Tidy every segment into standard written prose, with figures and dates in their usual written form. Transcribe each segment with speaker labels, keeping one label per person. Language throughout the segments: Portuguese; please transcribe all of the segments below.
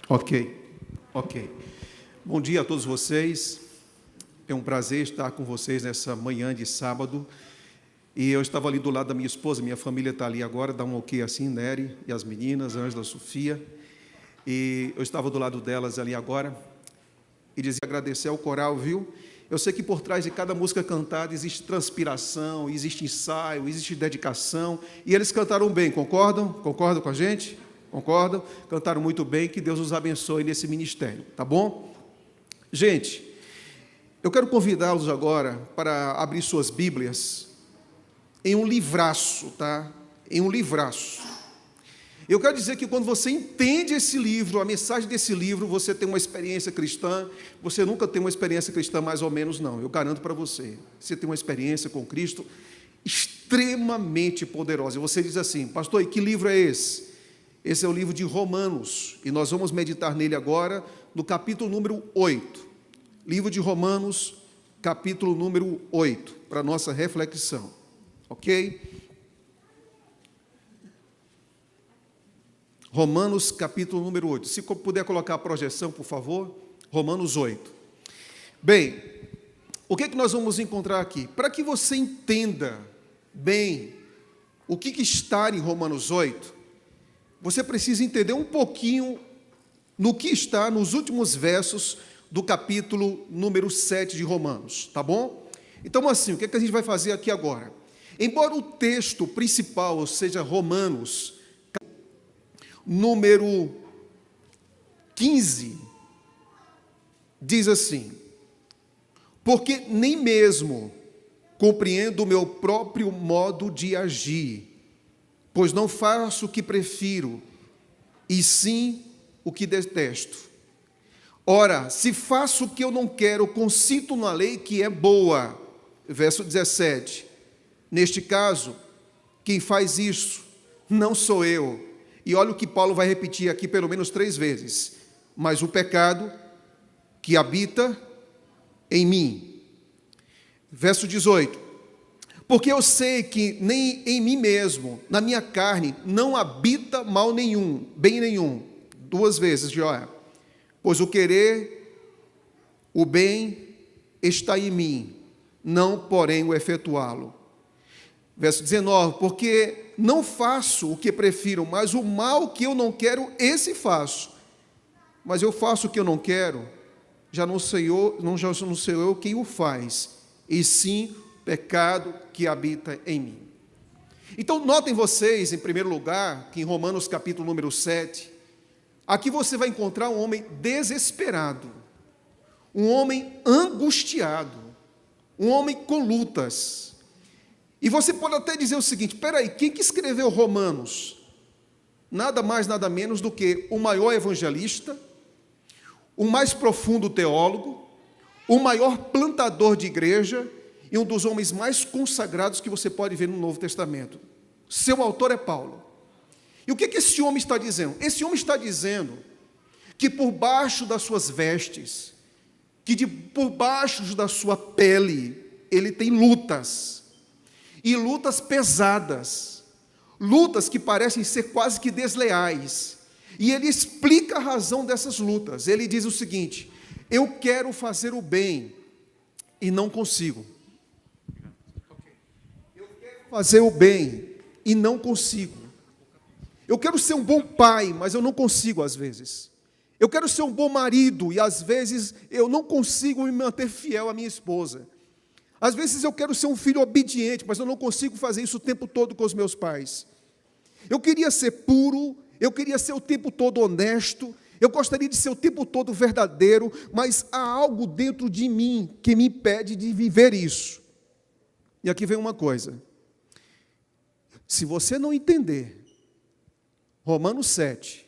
Speaker 1: Ok, ok. Bom dia a todos vocês. É um prazer estar com vocês nessa manhã de sábado. E eu estava ali do lado da minha esposa, minha família está ali agora, dá um ok assim, Nery e as meninas, Ângela, Sofia. E eu estava do lado delas ali agora e dizia agradecer ao coral, viu? Eu sei que por trás de cada música cantada existe transpiração, existe ensaio, existe dedicação. E eles cantaram bem, concordam? Concordam com a gente? Concordam? Cantaram muito bem, que Deus os abençoe nesse ministério, tá bom? Gente, eu quero convidá-los agora para abrir suas Bíblias em um livraço, tá? Em um livraço. Eu quero dizer que quando você entende esse livro, a mensagem desse livro, você tem uma experiência cristã. Você nunca tem uma experiência cristã mais ou menos, não. Eu garanto para você. Você tem uma experiência com Cristo extremamente poderosa. E você diz assim, pastor, e que livro é esse? Esse é o livro de Romanos. E nós vamos meditar nele agora, no capítulo número 8. Livro de Romanos, capítulo número 8, para nossa reflexão. Ok? Romanos, capítulo número 8. Se puder colocar a projeção, por favor. Romanos 8. Bem, o que é que nós vamos encontrar aqui? Para que você entenda bem o que está em Romanos 8, você precisa entender um pouquinho no que está nos últimos versos do capítulo número 7 de Romanos, tá bom? Então, assim, o que é que a gente vai fazer aqui agora? Embora o texto principal seja Romanos, número 15, diz assim, porque nem mesmo compreendo o meu próprio modo de agir, pois não faço o que prefiro, e sim o que detesto. Ora, se faço o que eu não quero, consinto na lei que é boa. Verso 17. Neste caso, quem faz isso não sou eu. E olha o que Paulo vai repetir aqui pelo menos 3 vezes. Mas o pecado que habita em mim. Verso 18. Porque eu sei que nem em mim mesmo, na minha carne, não habita mal nenhum, bem nenhum. 2 vezes, Joel. Pois o querer, o bem, está em mim, não, porém, o efetuá-lo. Verso 19, porque não faço o que prefiro, mas o mal que eu não quero, esse faço. Mas eu faço o que eu não quero, já não sou eu quem o faz, e sim o pecado que habita em mim. Então, notem vocês, em primeiro lugar, que em Romanos capítulo número 7, aqui você vai encontrar um homem desesperado, um homem angustiado, um homem com lutas. E você pode até dizer o seguinte, peraí, quem que escreveu Romanos? Nada mais, nada menos do que o maior evangelista, o mais profundo teólogo, o maior plantador de igreja e um dos homens mais consagrados que você pode ver no Novo Testamento. Seu autor é Paulo. E o que esse homem está dizendo? Esse homem está dizendo que por baixo das suas vestes, por baixo da sua pele, ele tem lutas. E lutas pesadas. Lutas que parecem ser quase que desleais. E ele explica a razão dessas lutas. Ele diz o seguinte, eu quero fazer o bem e não consigo. Eu quero fazer o bem e não consigo. Eu quero ser um bom pai, mas eu não consigo às vezes. Eu quero ser um bom marido e às vezes eu não consigo me manter fiel à minha esposa. Às vezes eu quero ser um filho obediente, mas eu não consigo fazer isso o tempo todo com os meus pais. Eu queria ser puro, eu queria ser o tempo todo honesto, eu gostaria de ser o tempo todo verdadeiro, mas há algo dentro de mim que me impede de viver isso. E aqui vem uma coisa. Se você não entender Romanos 7,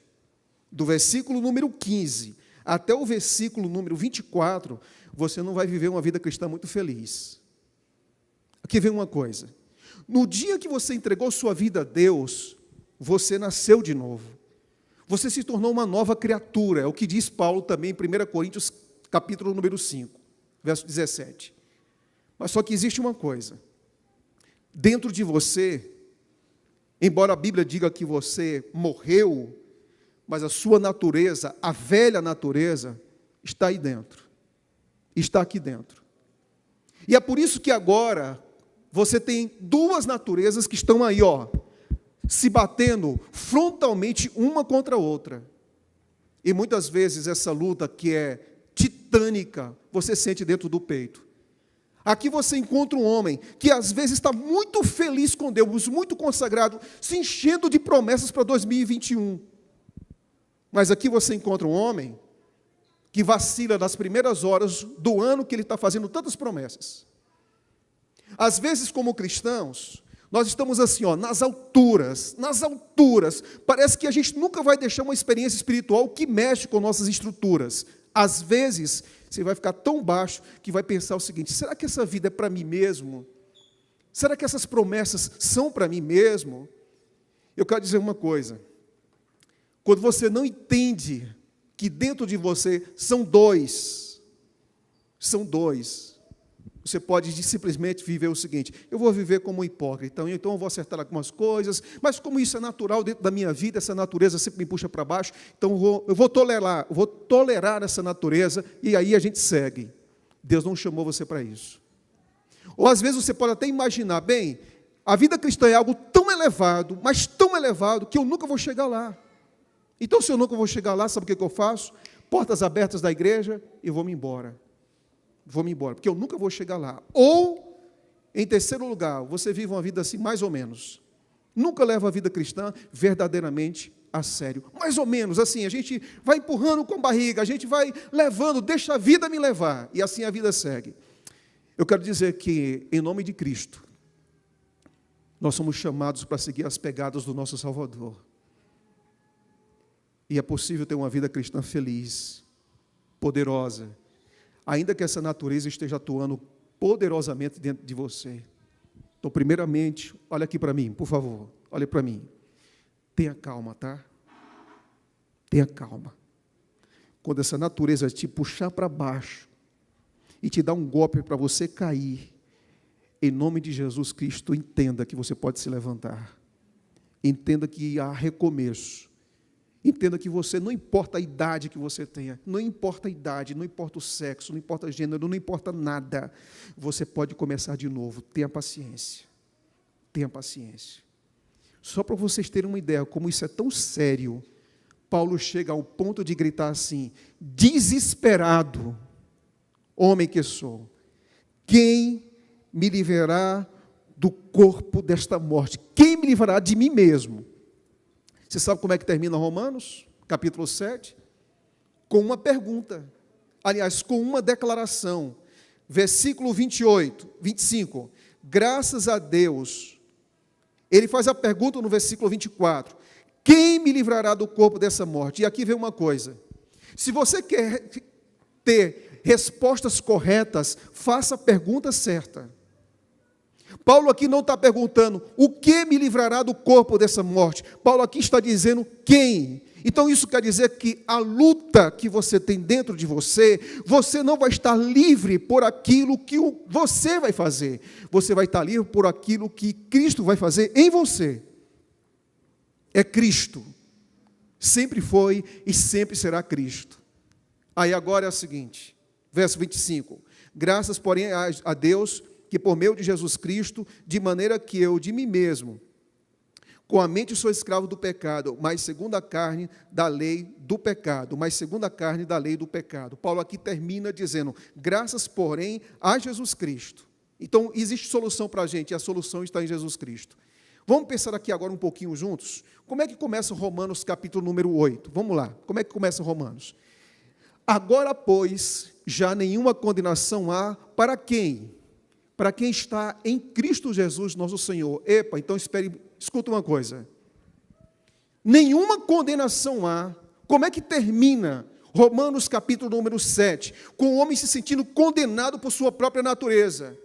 Speaker 1: do versículo número 15 até o versículo número 24, você não vai viver uma vida cristã muito feliz. Aqui vem uma coisa. No dia que você entregou sua vida a Deus, você nasceu de novo. Você se tornou uma nova criatura. É o que diz Paulo também em 1 Coríntios, capítulo número 5, verso 17. Mas só que existe uma coisa. Dentro de você, embora a Bíblia diga que você morreu, mas a sua natureza, a velha natureza, está aí dentro. Está aqui dentro. E é por isso que agora você tem duas naturezas que estão aí, se batendo frontalmente uma contra a outra. E muitas vezes essa luta que é titânica, você sente dentro do peito. Aqui você encontra um homem que às vezes está muito feliz com Deus, muito consagrado, se enchendo de promessas para 2021. Mas aqui você encontra um homem que vacila nas primeiras horas do ano que ele está fazendo tantas promessas. Às vezes, como cristãos, nós estamos assim, nas alturas, parece que a gente nunca vai deixar uma experiência espiritual que mexe com nossas estruturas. Às vezes, você vai ficar tão baixo que vai pensar o seguinte: será que essa vida é para mim mesmo? Será que essas promessas são para mim mesmo? Eu quero dizer uma coisa: quando você não entende que dentro de você são dois, você pode simplesmente viver o seguinte: eu vou viver como um hipócrita, então eu vou acertar algumas coisas, mas como isso é natural dentro da minha vida, essa natureza sempre me puxa para baixo, então eu vou tolerar essa natureza, e aí a gente segue. Deus não chamou você para isso. Ou às vezes você pode até imaginar, bem, a vida cristã é algo tão elevado, mas tão elevado, que eu nunca vou chegar lá. Então, se eu nunca vou chegar lá, sabe o que eu faço? Portas abertas da igreja, e vou-me embora. Porque eu nunca vou chegar lá. Ou, em terceiro lugar, você vive uma vida assim, mais ou menos. Nunca leva a vida cristã verdadeiramente a sério. Mais ou menos, assim, a gente vai empurrando com a barriga, a gente vai levando, deixa a vida me levar, e assim a vida segue. Eu quero dizer que, em nome de Cristo, nós somos chamados para seguir as pegadas do nosso Salvador. E é possível ter uma vida cristã feliz, poderosa, ainda que essa natureza esteja atuando poderosamente dentro de você. Então, primeiramente, olha aqui para mim, por favor, olha para mim. Tenha calma, tá? Tenha calma. Quando essa natureza te puxar para baixo e te dar um golpe para você cair, em nome de Jesus Cristo, entenda que você pode se levantar. Entenda que há recomeço. Entenda que você, não importa a idade que você tenha, não importa a idade, não importa o sexo, não importa o gênero, não importa nada, você pode começar de novo. Tenha paciência. Tenha paciência. Só para vocês terem uma ideia, como isso é tão sério, Paulo chega ao ponto de gritar assim: desesperado, homem que sou, quem me livrará do corpo desta morte? Quem me livrará de mim mesmo? Você sabe como é que termina Romanos, capítulo 7? Com uma pergunta, aliás, com uma declaração. Versículo 28, 25. Graças a Deus. Ele faz a pergunta no versículo 24. Quem me livrará do corpo dessa morte? E aqui vem uma coisa. Se você quer ter respostas corretas, faça a pergunta certa. Paulo aqui não está perguntando o que me livrará do corpo dessa morte. Paulo aqui está dizendo quem. Então isso quer dizer que a luta que você tem dentro de você, você não vai estar livre por aquilo que você vai fazer. Você vai estar livre por aquilo que Cristo vai fazer em você. É Cristo. Sempre foi e sempre será Cristo. Aí agora é o seguinte, verso 25. Graças, porém, a Deus, que por meio de Jesus Cristo, de maneira que eu, de mim mesmo, com a mente sou escravo do pecado, mas segundo a carne da lei do pecado, Paulo aqui termina dizendo, graças, porém, a Jesus Cristo. Então, existe solução para a gente, e a solução está em Jesus Cristo. Vamos pensar aqui agora um pouquinho juntos, como é que começa Romanos capítulo número 8? Vamos lá, como é que começa Romanos? Agora, pois, já nenhuma condenação há para quem? Para quem está em Cristo Jesus, nosso Senhor. Epa, então escuta uma coisa. Nenhuma condenação há. Como é que termina Romanos capítulo número 7? Com o homem se sentindo condenado por sua própria natureza.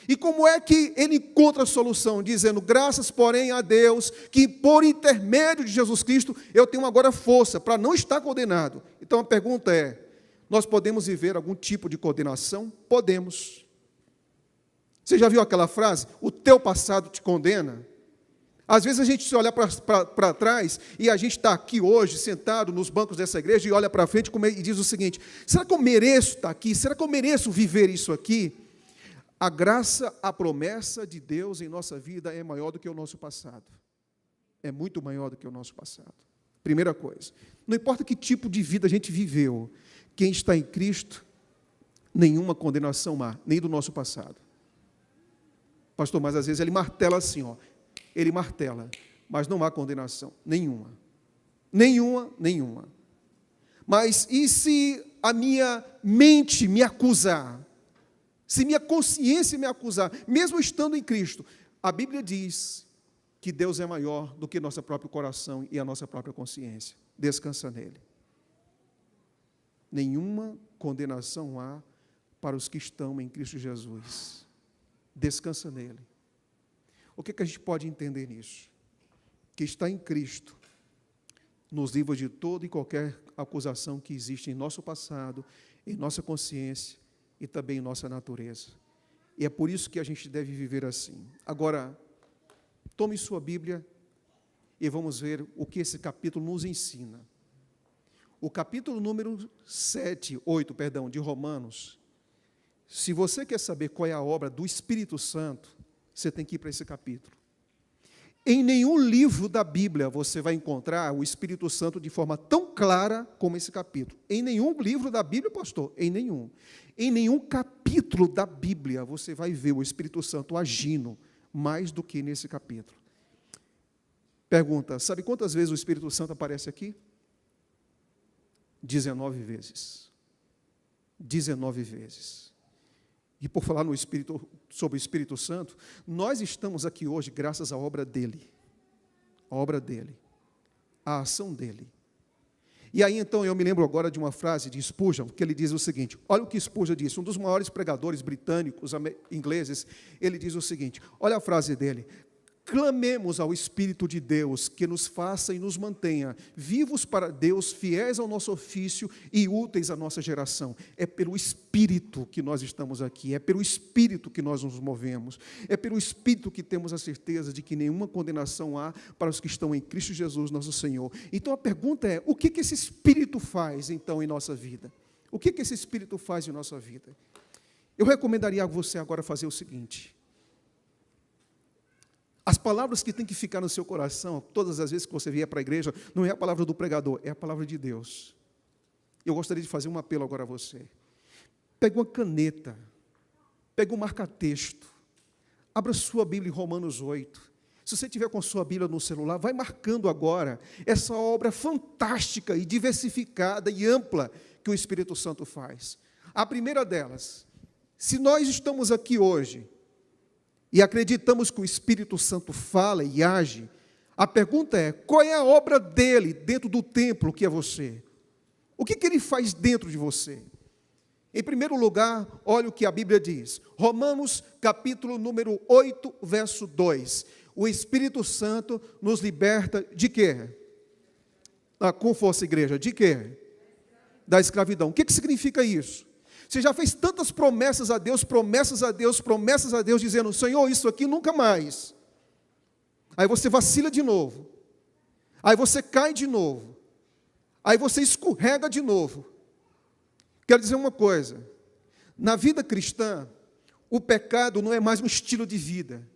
Speaker 1: E como é que ele encontra a solução? Dizendo, graças, porém, a Deus, que por intermédio de Jesus Cristo, eu tenho agora força para não estar condenado. Então a pergunta é, nós podemos viver algum tipo de condenação? Podemos. Você já viu aquela frase? O teu passado te condena? Às vezes a gente se olha para trás e a gente está aqui hoje, sentado nos bancos dessa igreja, e olha para frente e diz o seguinte: será que eu mereço estar aqui? Será que eu mereço viver isso aqui? A graça, a promessa de Deus em nossa vida é maior do que o nosso passado. É muito maior do que o nosso passado. Primeira coisa, não importa que tipo de vida a gente viveu, quem está em Cristo, nenhuma condenação há, nem do nosso passado. Pastor, mas às vezes ele martela assim, ó. Ele martela, mas não há condenação, nenhuma. Nenhuma. Mas e se a minha mente me acusar? Se minha consciência me acusar, mesmo estando em Cristo? A Bíblia diz que Deus é maior do que nosso próprio coração e a nossa própria consciência. Descansa nele. Nenhuma condenação há para os que estão em Cristo Jesus. Descansa nele. O que a gente pode entender nisso? Que está em Cristo nos livra de toda e qualquer acusação que existe em nosso passado, em nossa consciência e também em nossa natureza. E é por isso que a gente deve viver assim. Agora, tome sua Bíblia e vamos ver o que esse capítulo nos ensina. O capítulo número 8, de Romanos, se você quer saber qual é a obra do Espírito Santo, você tem que ir para esse capítulo. Em nenhum livro da Bíblia você vai encontrar o Espírito Santo de forma tão clara como esse capítulo. Em nenhum livro da Bíblia, pastor, em nenhum. Em nenhum capítulo da Bíblia você vai ver o Espírito Santo agindo mais do que nesse capítulo. Pergunta, sabe quantas vezes o Espírito Santo aparece aqui? 19 vezes. 19 vezes. E por falar sobre o Espírito Santo, nós estamos aqui hoje graças à obra dele. A obra dele. A ação dele. E aí então eu me lembro agora de uma frase de Spurgeon, que ele diz o seguinte, olha o que Spurgeon disse, um dos maiores pregadores britânicos, ingleses, ele diz o seguinte, olha a frase dele: clamemos ao Espírito de Deus que nos faça e nos mantenha vivos para Deus, fiéis ao nosso ofício e úteis à nossa geração. É pelo Espírito que nós estamos aqui, é pelo Espírito que nós nos movemos, é pelo Espírito que temos a certeza de que nenhuma condenação há para os que estão em Cristo Jesus, nosso Senhor. Então a pergunta é, o que esse Espírito faz então em nossa vida? O que esse Espírito faz em nossa vida? Eu recomendaria a você agora fazer o seguinte: as palavras que tem que ficar no seu coração, todas as vezes que você vier para a igreja, não é a palavra do pregador, é a palavra de Deus. Eu gostaria de fazer um apelo agora a você. Pegue uma caneta, pegue um marca-texto, abra sua Bíblia em Romanos 8. Se você tiver com sua Bíblia no celular, vai marcando agora essa obra fantástica e diversificada e ampla que o Espírito Santo faz. A primeira delas, se nós estamos aqui hoje, e acreditamos que o Espírito Santo fala e age, a pergunta é, qual é a obra dele dentro do templo que é você? O que ele faz dentro de você? Em primeiro lugar, olha o que a Bíblia diz. Romanos, capítulo número 8, verso 2. O Espírito Santo nos liberta de quê? Com força, igreja, de quê? Da escravidão. O que significa isso? Você já fez tantas promessas a Deus, dizendo, Senhor, isso aqui nunca mais. Aí você vacila de novo. Aí você cai de novo. Aí você escorrega de novo. Quero dizer uma coisa. Na vida cristã, o pecado não é mais um estilo de vida.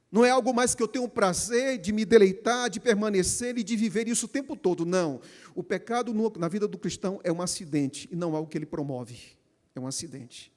Speaker 1: Não é algo mais que eu tenho prazer de me deleitar, de permanecer e de viver isso o tempo todo. Não. O pecado na vida do cristão é um acidente e não algo que ele promove. É um acidente.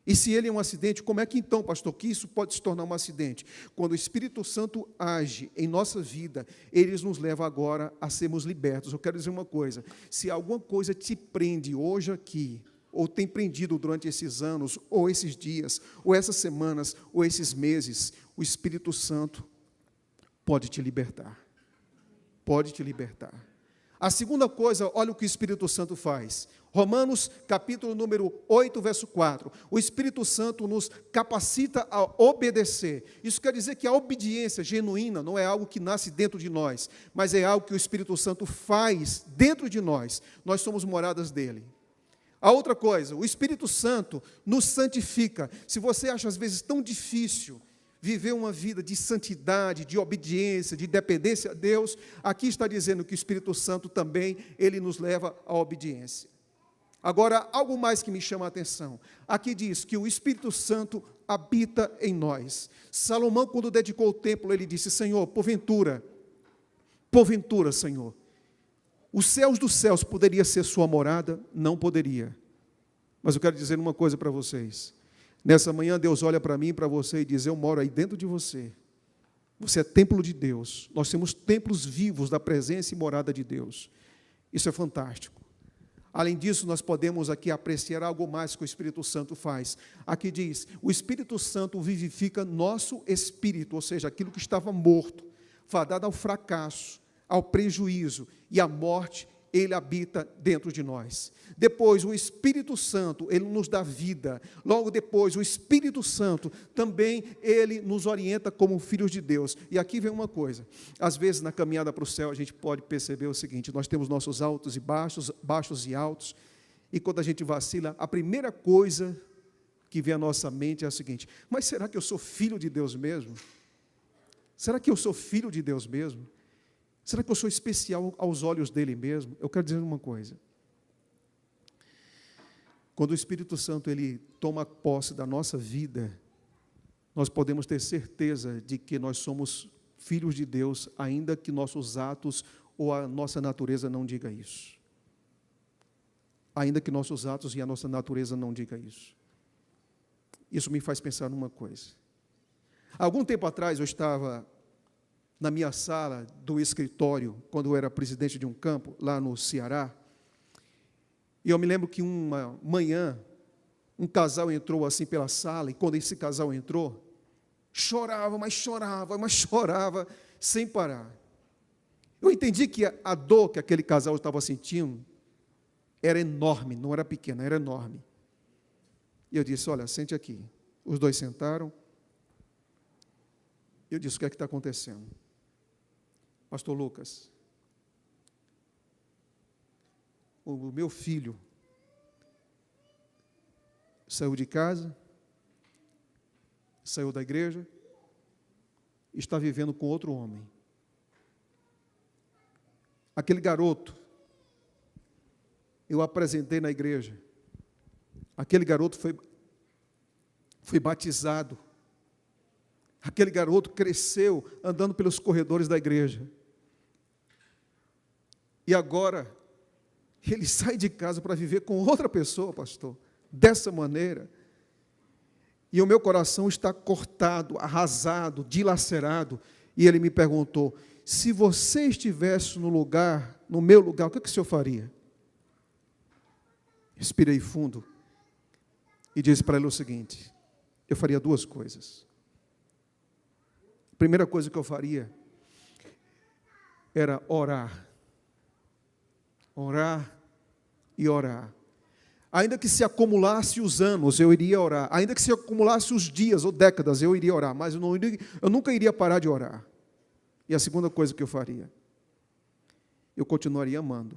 Speaker 1: E se ele é um acidente, como é que então, pastor, que isso pode se tornar um acidente? Quando o Espírito Santo age em nossa vida, ele nos leva agora a sermos libertos. Eu quero dizer uma coisa, se alguma coisa te prende hoje aqui, ou tem prendido durante esses anos, ou esses dias, ou essas semanas, ou esses meses, o Espírito Santo pode te libertar. Pode te libertar. A segunda coisa, olha o que o Espírito Santo faz. Romanos, capítulo número 8, verso 4. O Espírito Santo nos capacita a obedecer. Isso quer dizer que a obediência genuína não é algo que nasce dentro de nós, mas é algo que o Espírito Santo faz dentro de nós. Nós somos moradas dele. A outra coisa, o Espírito Santo nos santifica. Se você acha às vezes tão difícil viver uma vida de santidade, de obediência, de dependência a Deus, aqui está dizendo que o Espírito Santo também, ele nos leva à obediência. Agora, algo mais que me chama a atenção. Aqui diz que o Espírito Santo habita em nós. Salomão, quando dedicou o templo, ele disse: Senhor, porventura, Senhor, os céus dos céus poderia ser sua morada? Não poderia. Mas eu quero dizer uma coisa para vocês. Nessa manhã, Deus olha para mim e para você e diz: eu moro aí dentro de você. Você é templo de Deus. Nós temos templos vivos da presença e morada de Deus. Isso é fantástico. Além disso, nós podemos aqui apreciar algo mais que o Espírito Santo faz. Aqui diz: o Espírito Santo vivifica nosso espírito, ou seja, aquilo que estava morto, fadado ao fracasso, ao prejuízo e à morte, ele habita dentro de nós. Depois, o Espírito Santo, ele nos dá vida. Logo depois, o Espírito Santo também, ele nos orienta como filhos de Deus. E aqui vem uma coisa. Às vezes, na caminhada para o céu, a gente pode perceber o seguinte: nós temos nossos altos e baixos, baixos e altos. E quando a gente vacila, a primeira coisa que vem à nossa mente é a seguinte: mas será que eu sou filho de Deus mesmo? Será que eu sou filho de Deus mesmo? Será que eu sou especial aos olhos dele mesmo? Eu quero dizer uma coisa. Quando o Espírito Santo ele toma posse da nossa vida, nós podemos ter certeza de que nós somos filhos de Deus, ainda que nossos atos ou a nossa natureza não diga isso. Ainda que nossos atos e a nossa natureza não diga isso. Isso me faz pensar numa coisa. Algum tempo atrás eu estava na minha sala do escritório, quando eu era presidente de um campo, lá no Ceará, e eu me lembro que uma manhã, um casal entrou assim pela sala, e quando esse casal entrou, chorava, mas chorava, sem parar. Eu entendi que a dor que aquele casal estava sentindo era enorme, não era pequena, era enorme. E eu disse: olha, sente aqui. Os dois sentaram. Eu disse: o que é que está acontecendo? Pastor Lucas, o meu filho saiu de casa, saiu da igreja, está vivendo com outro homem. Aquele garoto, eu apresentei na igreja. Aquele garoto foi batizado. Aquele garoto cresceu andando pelos corredores da igreja. E agora, ele sai de casa para viver com outra pessoa, pastor, dessa maneira. E o meu coração está cortado, arrasado, dilacerado. E ele me perguntou: se você estivesse no meu lugar, o que o senhor faria? Respirei fundo e disse para ele o seguinte: eu faria duas coisas. A primeira coisa que eu faria era orar. Orar e orar. Ainda que se acumulasse os anos, eu iria orar. Ainda que se acumulasse os dias ou décadas, eu iria orar. Mas eu nunca iria parar de orar. E a segunda coisa que eu faria, eu continuaria amando.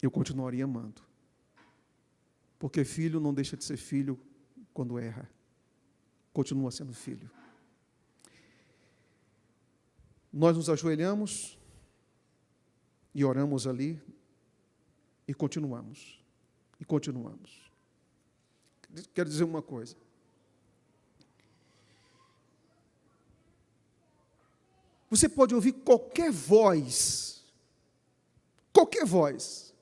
Speaker 1: Eu continuaria amando. Porque filho não deixa de ser filho quando erra. Continua sendo filho. Nós nos ajoelhamos e oramos ali e continuamos. E continuamos. Quero dizer uma coisa. Você pode ouvir qualquer voz. Qualquer voz.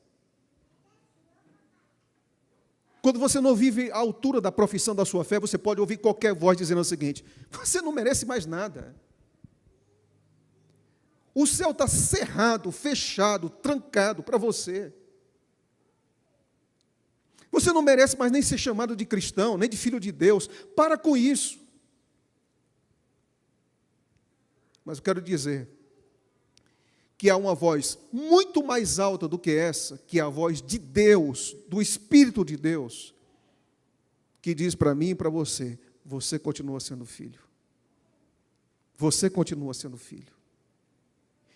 Speaker 1: Quando você não vive à altura da profissão da sua fé, você pode ouvir qualquer voz dizendo o seguinte: você não merece mais nada. O céu está cerrado, fechado, trancado para você. Você não merece mais nem ser chamado de cristão, nem de filho de Deus. Para com isso. Mas eu quero dizer que há uma voz muito mais alta do que essa, que é a voz de Deus, do Espírito de Deus, que diz para mim e para você: você continua sendo filho. Você continua sendo filho.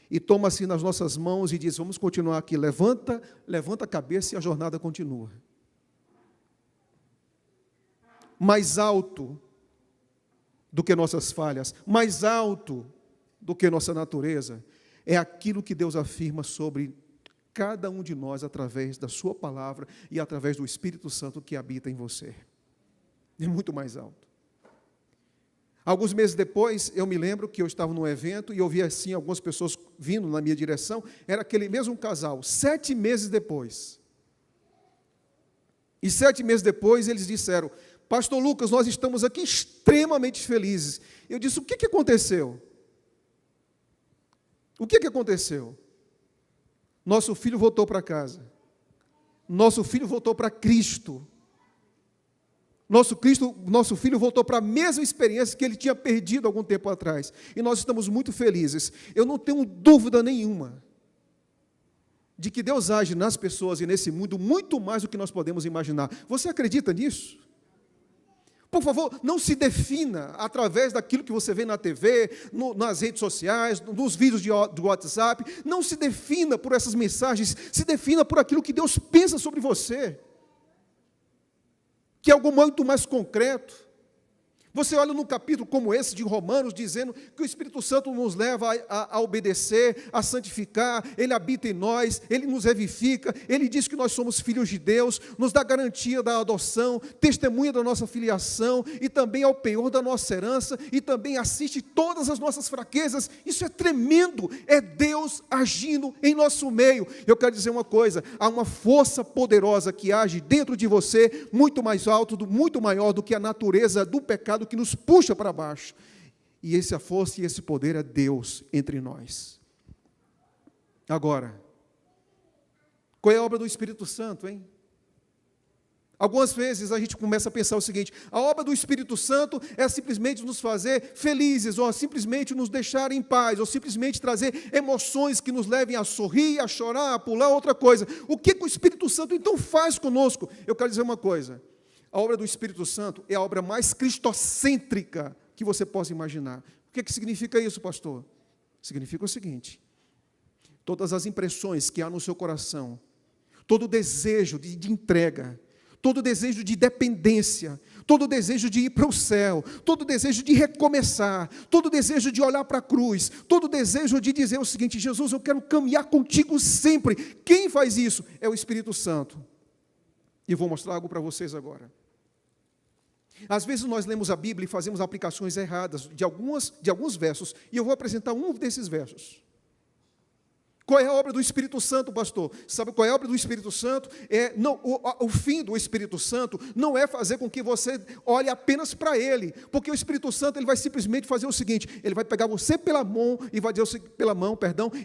Speaker 1: E toma assim nas nossas mãos e diz: vamos continuar aqui, levanta a cabeça e a jornada continua. Mais alto do que nossas falhas, mais alto do que nossa natureza, é aquilo que Deus afirma sobre cada um de nós através da sua palavra e através do Espírito Santo que habita em você. É muito mais alto. Alguns meses depois, eu me lembro que eu estava num evento e eu vi assim algumas pessoas vindo na minha direção, era aquele mesmo casal, 7 meses depois. E 7 meses depois eles disseram: Pastor Lucas, nós estamos aqui extremamente felizes. Eu disse: o que aconteceu? O que aconteceu? Nosso filho voltou para casa. Nosso filho voltou para Cristo. Nosso filho voltou para a mesma experiência que ele tinha perdido algum tempo atrás. E nós estamos muito felizes. Eu não tenho dúvida nenhuma de que Deus age nas pessoas e nesse mundo muito mais do que nós podemos imaginar. Você acredita nisso? Por favor, não se defina através daquilo que você vê na TV, nas redes sociais, nos vídeos do WhatsApp. Não se defina por essas mensagens, se defina por aquilo que Deus pensa sobre você, que é algo muito mais concreto. Você olha num capítulo como esse de Romanos, dizendo que o Espírito Santo nos leva a obedecer, a santificar, Ele habita em nós, Ele nos revivifica, Ele diz que nós somos filhos de Deus, nos dá garantia da adoção, testemunha da nossa filiação, e também é o penhor da nossa herança, e também assiste todas as nossas fraquezas. Isso é tremendo, é Deus agindo em nosso meio. Eu quero dizer uma coisa: há uma força poderosa que age dentro de você, muito mais alto, muito maior do que a natureza do pecado que nos puxa para baixo. E essa força e esse poder é Deus entre nós. Agora, qual é a obra do Espírito Santo, hein? Algumas vezes a gente começa a pensar o seguinte: a obra do Espírito Santo é simplesmente nos fazer felizes, ou simplesmente nos deixar em paz, ou simplesmente trazer emoções que nos levem a sorrir, a chorar, a pular, outra coisa. O que o Espírito Santo então faz conosco? Eu quero dizer uma coisa: a obra do Espírito Santo é a obra mais cristocêntrica que você possa imaginar. O que significa isso, pastor? Significa o seguinte: todas as impressões que há no seu coração, todo desejo de entrega, todo desejo de dependência, todo desejo de ir para o céu, todo desejo de recomeçar, todo desejo de olhar para a cruz, todo desejo de dizer o seguinte: Jesus, eu quero caminhar contigo sempre. Quem faz isso? É o Espírito Santo. E vou mostrar algo para vocês agora. Às vezes nós lemos a Bíblia e fazemos aplicações erradas de alguns versos, e eu vou apresentar um desses versos. Qual é a obra do Espírito Santo, pastor? Sabe qual é a obra do Espírito Santo? O fim do Espírito Santo não é fazer com que você olhe apenas para Ele, porque o Espírito Santo ele vai simplesmente fazer o seguinte: ele vai pegar você pela mão e vai dizer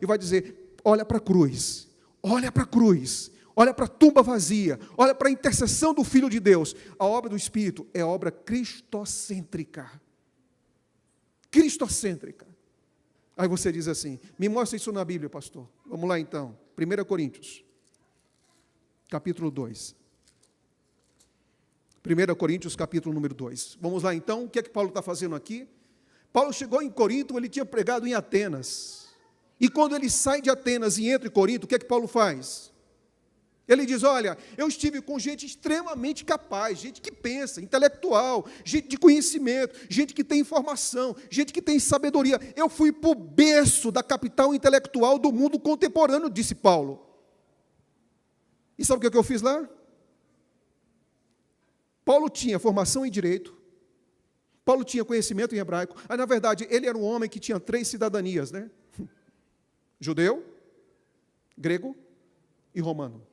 Speaker 1: e vai dizer: olha para a cruz, olha para a cruz. Olha para a tumba vazia, olha para a intercessão do Filho de Deus. A obra do Espírito é obra cristocêntrica. Cristocêntrica. Aí você diz assim: me mostra isso na Bíblia, pastor. Vamos lá então, 1 Coríntios, capítulo 2. 1 Coríntios, capítulo número 2. Vamos lá então, o que é que Paulo está fazendo aqui? Paulo chegou em Corinto, ele tinha pregado em Atenas. E quando ele sai de Atenas e entra em Corinto, o que é que Paulo faz? Ele diz: olha, eu estive com gente extremamente capaz, gente que pensa, intelectual, gente de conhecimento, gente que tem informação, gente que tem sabedoria. Eu fui para o berço da capital intelectual do mundo contemporâneo, disse Paulo. E sabe o que eu fiz lá? Paulo tinha formação em direito, Paulo tinha conhecimento em hebraico. Na verdade, ele era um homem que tinha 3 cidadanias, né? Judeu, grego e romano.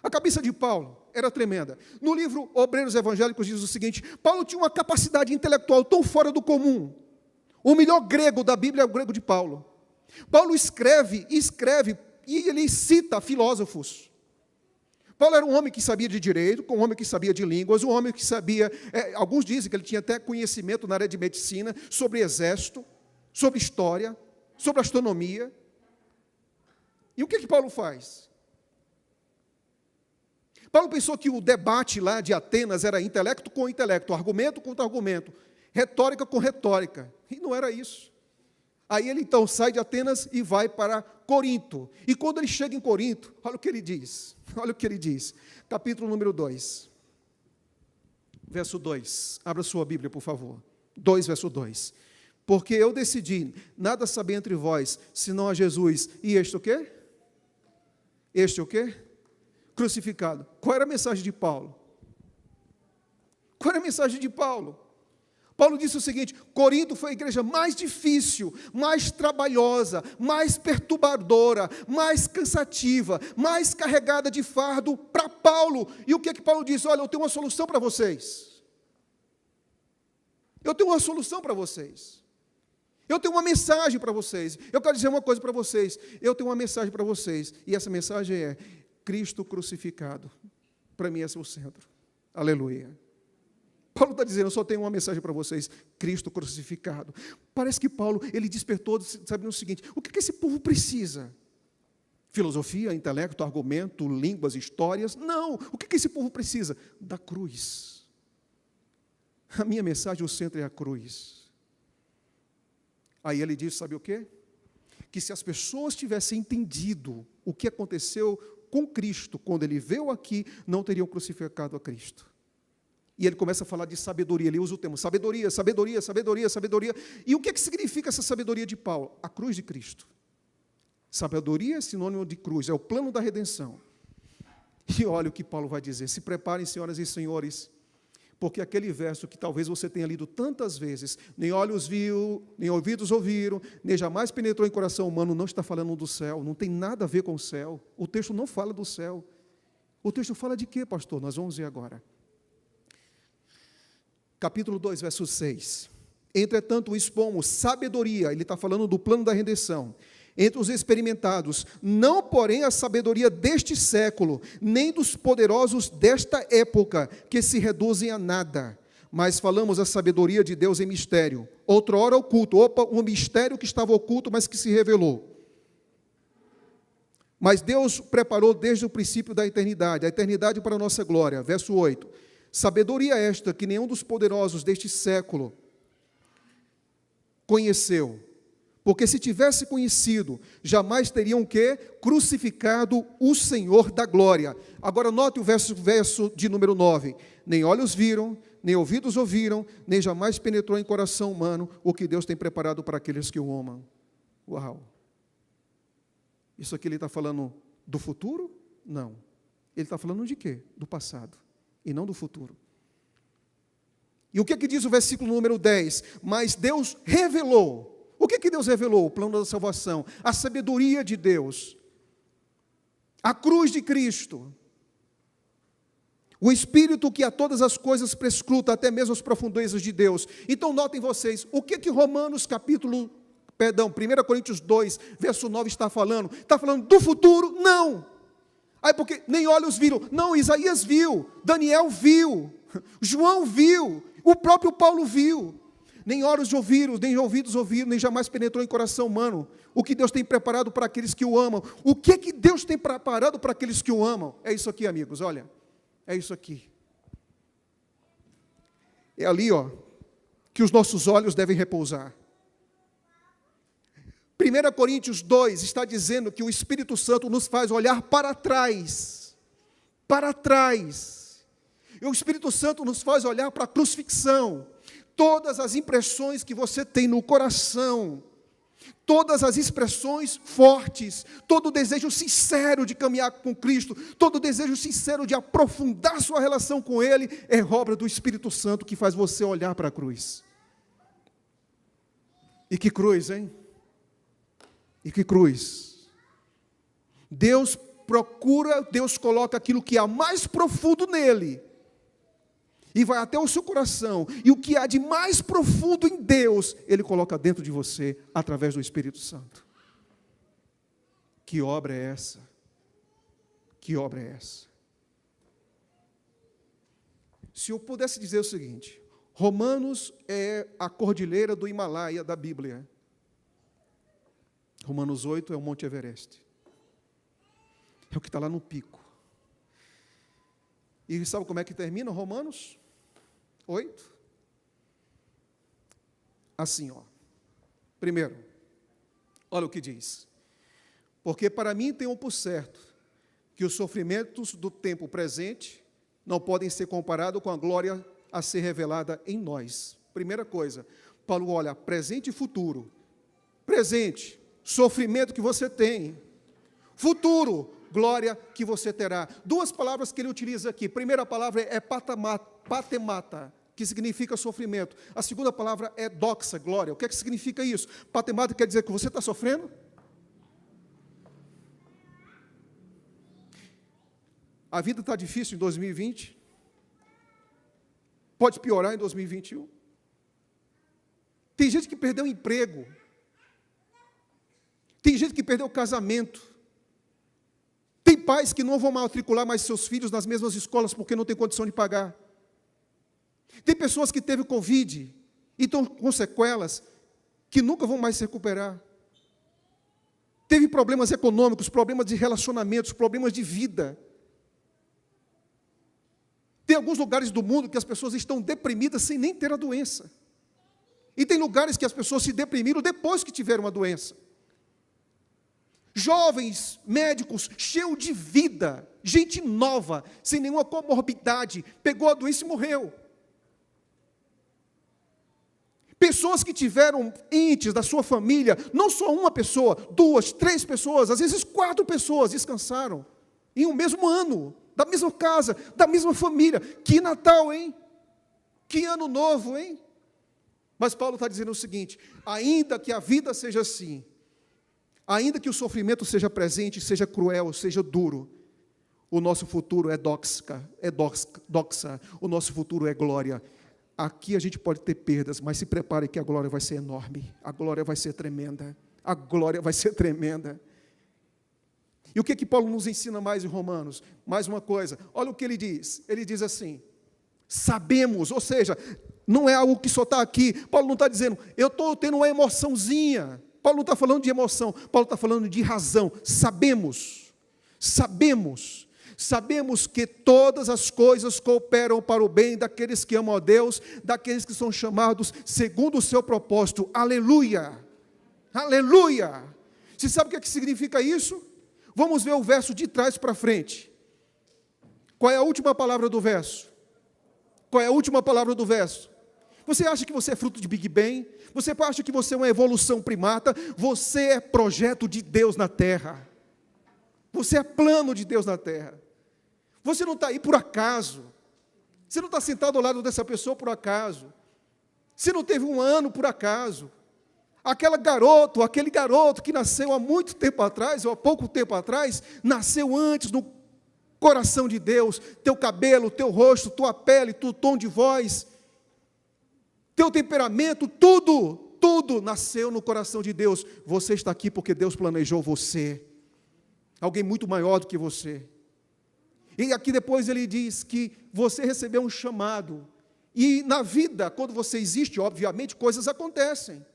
Speaker 1: A cabeça de Paulo era tremenda. No livro Obreiros Evangélicos diz o seguinte: Paulo tinha uma capacidade intelectual tão fora do comum. O melhor grego da Bíblia é o grego de Paulo. Paulo escreve, e ele cita filósofos. Paulo era um homem que sabia de direito, um homem que sabia de línguas, um homem que sabia, alguns dizem que ele tinha até conhecimento na área de medicina, sobre exército, sobre história, sobre astronomia. E o que Paulo faz? Paulo pensou que o debate lá de Atenas era intelecto com intelecto, argumento contra argumento, retórica com retórica. E não era isso. Aí ele então sai de Atenas e vai para Corinto. E quando ele chega em Corinto, olha o que ele diz. Olha o que ele diz. Capítulo número 2. Verso 2. Abra sua Bíblia, por favor. 2, verso 2. Porque eu decidi nada saber entre vós, senão a Jesus. E este o quê? Este o quê? Crucificado. Qual era a mensagem de Paulo? Qual era a mensagem de Paulo? Paulo disse o seguinte: Corinto foi a igreja mais difícil, mais trabalhosa, mais perturbadora, mais cansativa, mais carregada de fardo para Paulo. E o que é que Paulo disse? Olha, eu tenho uma solução para vocês. Eu tenho uma solução para vocês. Eu tenho uma mensagem para vocês. Eu quero dizer uma coisa para vocês. Eu tenho uma mensagem para vocês. E essa mensagem é: Cristo crucificado. Para mim esse é o centro. Aleluia. Paulo está dizendo: eu só tenho uma mensagem para vocês: Cristo crucificado. Parece que Paulo, ele despertou, sabendo o seguinte: o que esse povo precisa? Filosofia, intelecto, argumento, línguas, histórias? Não. O que esse povo precisa? Da cruz. A minha mensagem, o centro é a cruz. Aí ele diz, sabe o quê? Que se as pessoas tivessem entendido o que aconteceu com Cristo, quando ele veio aqui, não teriam crucificado a Cristo. E ele começa a falar de sabedoria, ele usa o termo sabedoria, sabedoria, sabedoria, sabedoria. E o que significa essa sabedoria de Paulo? A cruz de Cristo. Sabedoria é sinônimo de cruz, é o plano da redenção. E olha o que Paulo vai dizer: se preparem, senhoras e senhores, porque aquele verso que talvez você tenha lido tantas vezes, nem olhos viu, nem ouvidos ouviram, nem jamais penetrou em coração humano, não está falando do céu, não tem nada a ver com o céu. O texto não fala do céu. O texto fala de quê, pastor? Nós vamos ver agora. Capítulo 2, verso 6. Entretanto, expomos sabedoria, ele está falando do plano da redenção, entre os experimentados, não porém a sabedoria deste século, nem dos poderosos desta época, que se reduzem a nada, mas falamos a sabedoria de Deus em mistério, outrora oculto, um mistério que estava oculto, mas que se revelou. Mas Deus preparou desde o princípio da eternidade, a eternidade para a nossa glória. Verso 8. Sabedoria esta que nenhum dos poderosos deste século conheceu, porque se tivesse conhecido, jamais teriam crucificado o Senhor da glória. Agora note o verso de número 9. Nem olhos viram, nem ouvidos ouviram, nem jamais penetrou em coração humano o que Deus tem preparado para aqueles que o amam. Uau! Isso aqui ele está falando do futuro? Não. Ele está falando de quê? Do passado, e não do futuro. E o que diz o versículo número 10? Mas Deus revelou. O que Deus revelou? O plano da salvação, a sabedoria de Deus, a cruz de Cristo, o Espírito que a todas as coisas prescruta, até mesmo as profundezas de Deus. Então notem vocês, o que Romanos 1 Coríntios 2, verso 9 está falando? Está falando do futuro? Não. Aí porque nem olhos viram. Não, Isaías viu, Daniel viu, João viu, o próprio Paulo viu. Nem olhos ouviram, nem ouvidos ouviram, nem jamais penetrou em coração humano o que Deus tem preparado para aqueles que o amam. O que Deus tem preparado para aqueles que o amam? É isso aqui, amigos, olha. É isso aqui. É ali, que os nossos olhos devem repousar. 1 Coríntios 2 está dizendo que o Espírito Santo nos faz olhar para trás. Para trás. E o Espírito Santo nos faz olhar para a crucifixão. Todas as impressões que você tem no coração, todas as expressões fortes, todo o desejo sincero de caminhar com Cristo, todo o desejo sincero de aprofundar sua relação com Ele, é obra do Espírito Santo que faz você olhar para a cruz. E que cruz, hein? E que cruz. Deus coloca aquilo que há mais profundo nele, e vai até o seu coração, e o que há de mais profundo em Deus, Ele coloca dentro de você, através do Espírito Santo. Que obra é essa? Que obra é essa? Se eu pudesse dizer o seguinte: Romanos é a cordilheira do Himalaia da Bíblia. Romanos 8 é o Monte Everest. É o que está lá no pico. E sabe como é que termina Romanos 8? Assim, Primeiro, olha o que diz. Porque para mim tenho por certo que os sofrimentos do tempo presente não podem ser comparados com a glória a ser revelada em nós. Primeira coisa, Paulo olha presente e futuro. Presente, sofrimento que você tem. Futuro, glória que você terá. Duas palavras que ele utiliza aqui. Primeira palavra é patemata, que significa sofrimento. A segunda palavra é doxa, glória. O que é que significa isso? Patemata quer dizer que você está sofrendo? A vida está difícil em 2020. Pode piorar em 2021. Tem gente que perdeu o emprego. Tem gente que perdeu o casamento. Tem pais que não vão matricular mais seus filhos nas mesmas escolas porque não tem condição de pagar. Tem pessoas que teve Covid e estão com sequelas que nunca vão mais se recuperar. Teve problemas econômicos, problemas de relacionamentos, problemas de vida. Tem alguns lugares do mundo que as pessoas estão deprimidas sem nem ter a doença. E tem lugares que as pessoas se deprimiram depois que tiveram a doença. Jovens, médicos, cheios de vida, gente nova, sem nenhuma comorbidade, pegou a doença e morreu. Pessoas que tiveram entes da sua família, não só uma pessoa, 2, 3 pessoas, às vezes 4 pessoas descansaram em um mesmo ano, da mesma casa, da mesma família. Que Natal, hein? Que ano novo, hein? Mas Paulo está dizendo o seguinte: ainda que a vida seja assim, ainda que o sofrimento seja presente, seja cruel, seja duro, o nosso futuro é doxa, o nosso futuro é glória. Aqui a gente pode ter perdas, mas se prepare que a glória vai ser enorme, a glória vai ser tremenda, a glória vai ser tremenda. E o que Paulo nos ensina mais em Romanos? Mais uma coisa, olha o que ele diz assim, sabemos, ou seja, não é algo que só está aqui, Paulo não está dizendo, eu estou tendo uma emoçãozinha, Paulo não está falando de emoção, Paulo está falando de razão, sabemos que todas as coisas cooperam para o bem daqueles que amam a Deus, daqueles que são chamados segundo o seu propósito, aleluia, aleluia. Você sabe o que significa isso? Vamos ver o verso de trás para frente. Qual é a última palavra do verso? Qual é a última palavra do verso? Você acha que você é fruto de Big Bang? Você acha que você é uma evolução primata? Você é projeto de Deus na terra. Você é plano de Deus na terra. Você não está aí por acaso. Você não está sentado ao lado dessa pessoa por acaso. Você não teve um ano por acaso. Aquele garoto que nasceu há muito tempo atrás, ou há pouco tempo atrás, nasceu antes no coração de Deus. Teu cabelo, teu rosto, tua pele, teu tom de voz, teu temperamento, tudo nasceu no coração de Deus. Você está aqui porque Deus planejou você. Alguém muito maior do que você. E aqui depois ele diz que você recebeu um chamado. E na vida, quando você existe, obviamente, coisas acontecem.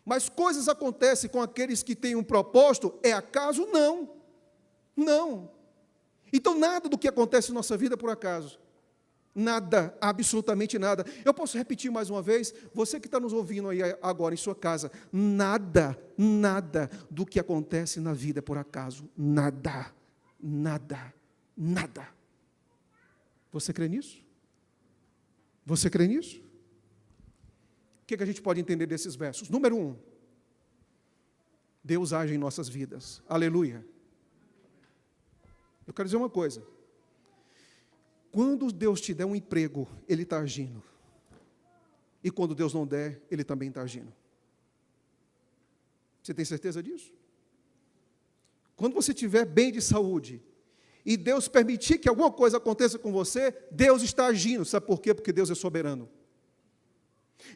Speaker 1: Mas coisas acontecem com aqueles que têm um propósito, é acaso? Não. Não. Então nada do que acontece em nossa vida é por acaso. Nada, absolutamente nada. Eu posso repetir mais uma vez, você que está nos ouvindo aí agora em sua casa, nada do que acontece na vida é por acaso. Nada. Você crê nisso? Você crê nisso? O que a gente pode entender desses versos? Número 1, Deus age em nossas vidas. Aleluia. Eu quero dizer uma coisa. Quando Deus te der um emprego, Ele está agindo. E quando Deus não der, Ele também está agindo. Você tem certeza disso? Quando você estiver bem de saúde, e Deus permitir que alguma coisa aconteça com você, Deus está agindo. Sabe por quê? Porque Deus é soberano.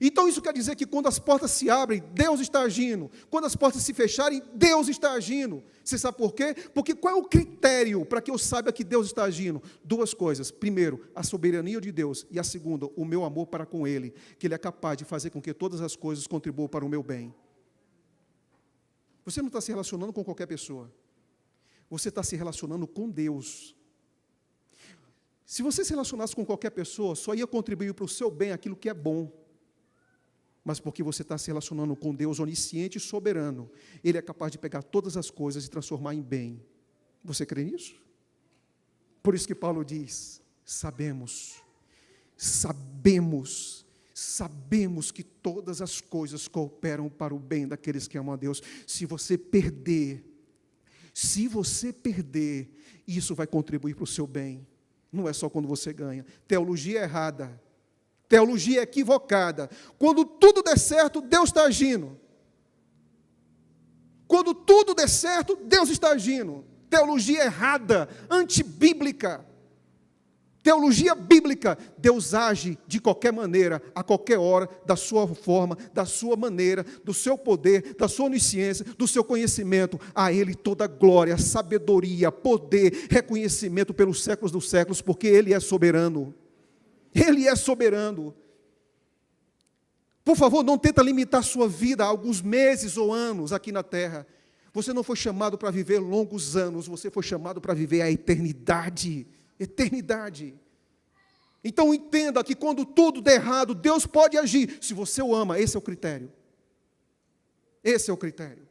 Speaker 1: Então isso quer dizer que quando as portas se abrem, Deus está agindo. Quando as portas se fecharem, Deus está agindo. Você sabe por quê? Porque qual é o critério para que eu saiba que Deus está agindo? 2 coisas. Primeiro, a soberania de Deus. E a segunda, o meu amor para com Ele. Que Ele é capaz de fazer com que todas as coisas contribuam para o meu bem. Você não está se relacionando com qualquer pessoa. Você está se relacionando com Deus. Se você se relacionasse com qualquer pessoa, só ia contribuir para o seu bem aquilo que é bom. Mas porque você está se relacionando com Deus onisciente e soberano, Ele é capaz de pegar todas as coisas e transformar em bem. Você crê nisso? Por isso que Paulo diz, sabemos sabemos que todas as coisas cooperam para o bem daqueles que amam a Deus. Se você perder, isso vai contribuir para o seu bem. Não é só quando você ganha. Teologia errada. Teologia equivocada. Quando tudo der certo, Deus está agindo. Quando tudo der certo, Deus está agindo. Teologia errada, antibíblica. Teologia bíblica, Deus age de qualquer maneira, a qualquer hora, da sua forma, da sua maneira, do seu poder, da sua onisciência, do seu conhecimento. A Ele toda glória, sabedoria, poder, reconhecimento pelos séculos dos séculos, porque Ele é soberano. Ele é soberano. Por favor, não tenta limitar sua vida a alguns meses ou anos aqui na terra. Você não foi chamado para viver longos anos, você foi chamado para viver a eternidade. Eternidade. Então entenda que quando tudo der errado, Deus pode agir. Se você o ama, esse é o critério. Esse é o critério.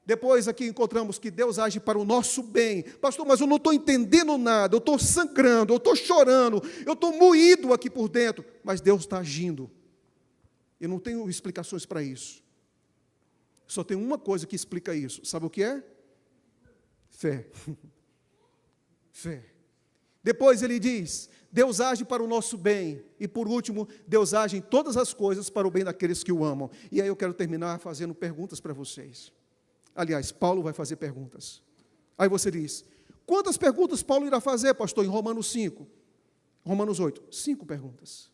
Speaker 1: Depois aqui encontramos que Deus age para o nosso bem. Pastor, mas eu não estou entendendo nada, eu estou sangrando, eu estou chorando, eu estou moído aqui por dentro. Mas Deus está agindo. Eu não tenho explicações para isso. Só tem uma coisa que explica isso. Sabe o que é? Fé. Fé. Depois ele diz, Deus age para o nosso bem. E por último, Deus age em todas as coisas para o bem daqueles que o amam. E aí eu quero terminar fazendo perguntas para vocês. Aliás, Paulo vai fazer perguntas. Aí você diz, quantas perguntas Paulo irá fazer, pastor, em Romanos 5? Romanos 8, 5 perguntas.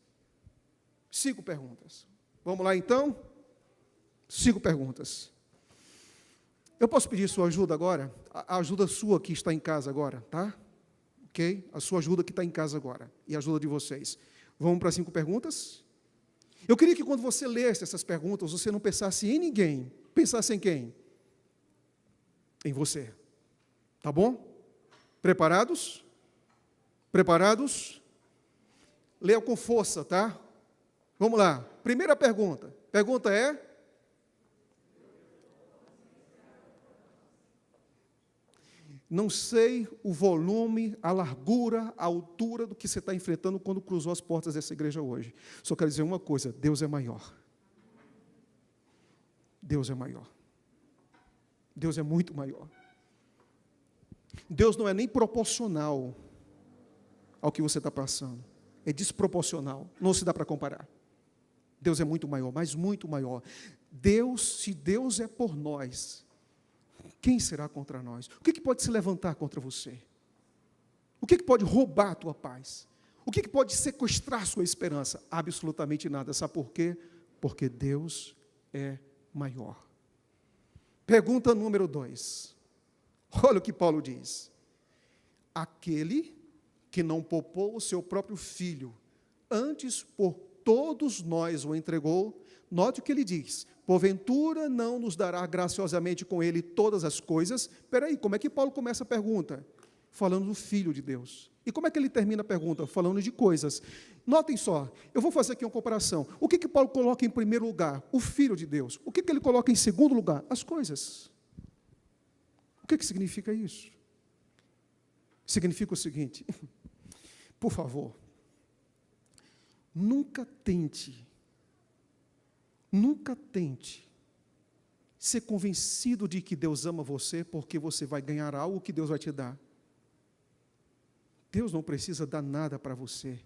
Speaker 1: 5 perguntas. Vamos lá então? 5 perguntas. Eu posso pedir sua ajuda agora? A ajuda sua que está em casa agora, tá? Ok? A sua ajuda que está em casa agora. E a ajuda de vocês. Vamos para 5 perguntas? Eu queria que quando você lesse essas perguntas, você não pensasse em ninguém. Pensasse em quem? Em você. Tá bom? Preparados? Preparados? Leia com força, tá? Vamos lá. Primeira pergunta. Pergunta é... Não sei o volume, a largura, a altura do que você está enfrentando quando cruzou as portas dessa igreja hoje. Só quero dizer uma coisa, Deus é maior. Deus é maior. Deus é muito maior. Deus não é nem proporcional ao que você está passando. É desproporcional, não se dá para comparar. Deus é muito maior, mas muito maior. Deus, se Deus é por nós, quem será contra nós? O que pode se levantar contra você? O que pode roubar a tua paz? O que pode sequestrar a sua esperança? Absolutamente nada. Sabe por quê? Porque Deus é maior. Pergunta número 2. Olha o que Paulo diz. Aquele que não poupou o seu próprio filho, antes por todos nós o entregou. Note o que ele diz. Porventura não nos dará graciosamente com ele todas as coisas? Espera aí, como é que Paulo começa a pergunta? Falando do Filho de Deus. E como é que ele termina a pergunta? Falando de coisas. Notem só, eu vou fazer aqui uma comparação. O que Paulo coloca em primeiro lugar? O Filho de Deus. O que ele coloca em segundo lugar? As coisas. O que significa isso? Significa o seguinte, por favor, nunca tente ser convencido de que Deus ama você porque você vai ganhar algo que Deus vai te dar. Deus não precisa dar nada para você.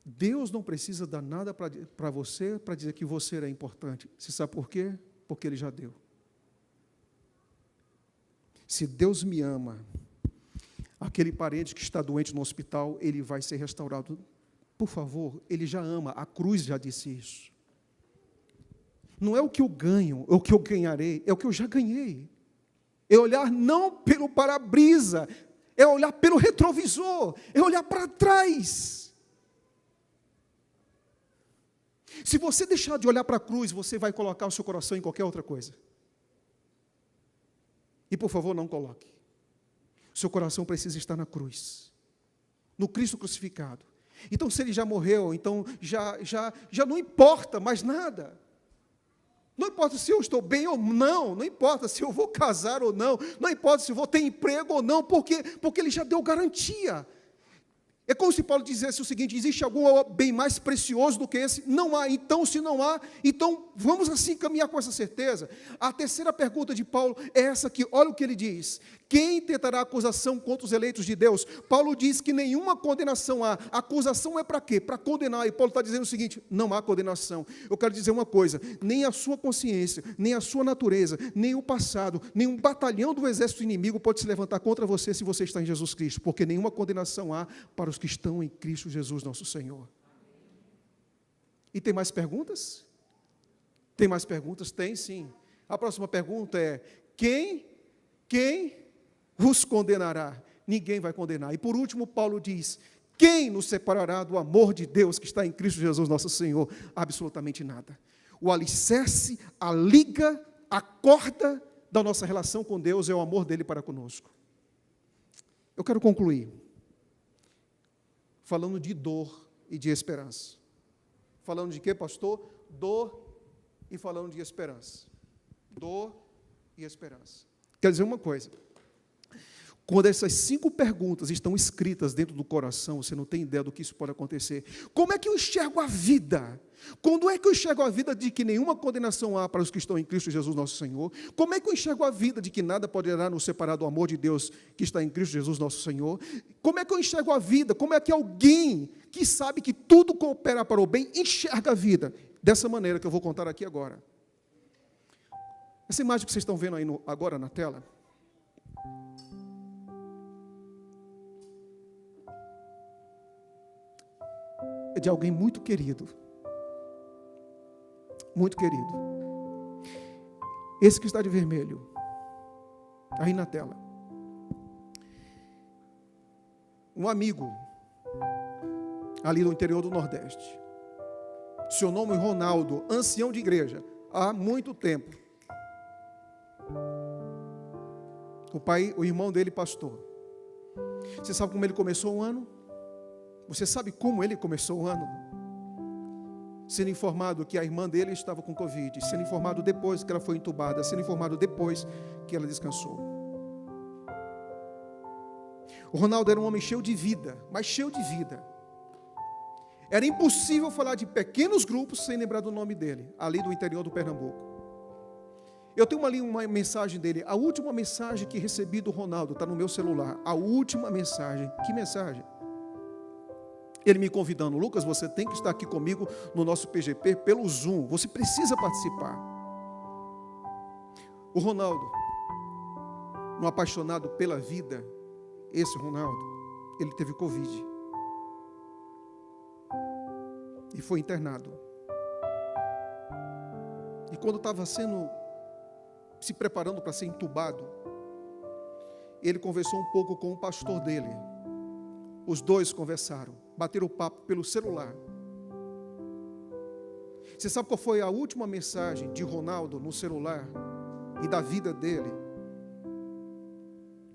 Speaker 1: Deus não precisa dar nada para você para dizer que você é importante. Você sabe por quê? Porque Ele já deu. Se Deus me ama, aquele parente que está doente no hospital, ele vai ser restaurado. Por favor, Ele já ama. A cruz já disse isso. Não é o que eu ganho, é o que eu ganharei, é o que eu já ganhei. É olhar não pelo para-brisa, é olhar pelo retrovisor, é olhar para trás. Se você deixar de olhar para a cruz, você vai colocar o seu coração em qualquer outra coisa. E por favor, não coloque. O seu coração precisa estar na cruz, no Cristo crucificado. Então, se Ele já morreu, então já não importa mais nada. Não importa se eu estou bem ou não, não importa se eu vou casar ou não, não importa se eu vou ter emprego ou não, porque Ele já deu garantia. É como se Paulo dissesse o seguinte: existe algum bem mais precioso do que esse? Não há. Então, se não há, então vamos assim caminhar com essa certeza. A terceira pergunta de Paulo é essa aqui. Olha o que ele diz: quem tentará acusação contra os eleitos de Deus? Paulo diz que nenhuma condenação há. A acusação é para quê? Para condenar. E Paulo está dizendo o seguinte: não há condenação. Eu quero dizer uma coisa: nem a sua consciência, nem a sua natureza, nem o passado, nem um batalhão do exército inimigo pode se levantar contra você se você está em Jesus Cristo, porque nenhuma condenação há para os que estão em Cristo Jesus, nosso Senhor. E tem mais perguntas? Tem mais perguntas? Tem sim. A próxima pergunta é: quem os condenará? Ninguém vai condenar. E por último, Paulo diz: quem nos separará do amor de Deus que está em Cristo Jesus, nosso Senhor? Absolutamente nada. O alicerce, a liga, a corda da nossa relação com Deus é o amor dele para conosco. Eu quero concluir falando de dor e de esperança. Falando de quê, pastor? Dor e falando de esperança. Dor e esperança. Quer dizer uma coisa: quando essas 5 perguntas estão escritas dentro do coração, você não tem ideia do que isso pode acontecer. Como é que eu enxergo a vida? Quando é que eu enxergo a vida de que nenhuma condenação há para os que estão em Cristo Jesus, nosso Senhor? Como é que eu enxergo a vida de que nada poderá nos separar do amor de Deus que está em Cristo Jesus, nosso Senhor? Como é que eu enxergo a vida? Como é que alguém que sabe que tudo coopera para o bem enxerga a vida? Dessa maneira que eu vou contar aqui agora. Essa imagem que vocês estão vendo aí agora na tela é de alguém muito querido. Muito querido. Esse que está de vermelho, aí na tela. Um amigo, ali no interior do Nordeste. Seu nome é Ronaldo, ancião de igreja, há muito tempo. O irmão dele, pastor. Você sabe como ele começou o ano? Você sabe como ele começou o ano? Sendo informado que a irmã dele estava com Covid, sendo informado depois que ela foi entubada, sendo informado depois que ela descansou. O Ronaldo era um homem cheio de vida, mas cheio de vida. Era impossível falar de pequenos grupos sem lembrar do nome dele, ali do interior do Pernambuco. Eu tenho ali uma mensagem dele, a última mensagem que recebi do Ronaldo, está no meu celular, a última mensagem. Que mensagem? Ele me convidando: Lucas, você tem que estar aqui comigo no nosso PGP pelo Zoom, você precisa participar. O Ronaldo, um apaixonado pela vida, esse Ronaldo, ele teve Covid e foi internado. E quando estava se preparando para ser entubado, ele conversou um pouco com o pastor dele. Os dois conversaram, bateram papo pelo celular. Você sabe qual foi a última mensagem de Ronaldo no celular e da vida dele?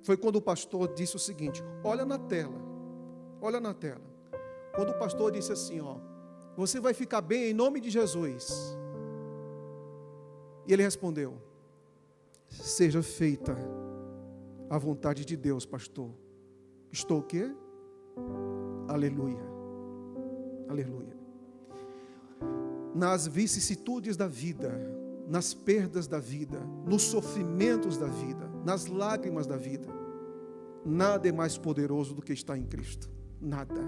Speaker 1: Foi quando o pastor disse o seguinte: olha na tela. Quando o pastor disse assim, você vai ficar bem em nome de Jesus. E ele respondeu: seja feita a vontade de Deus, pastor. Estou o quê? Aleluia, aleluia. Nas vicissitudes da vida, nas perdas da vida, nos sofrimentos da vida, nas lágrimas da vida, nada é mais poderoso do que estar em Cristo. Nada.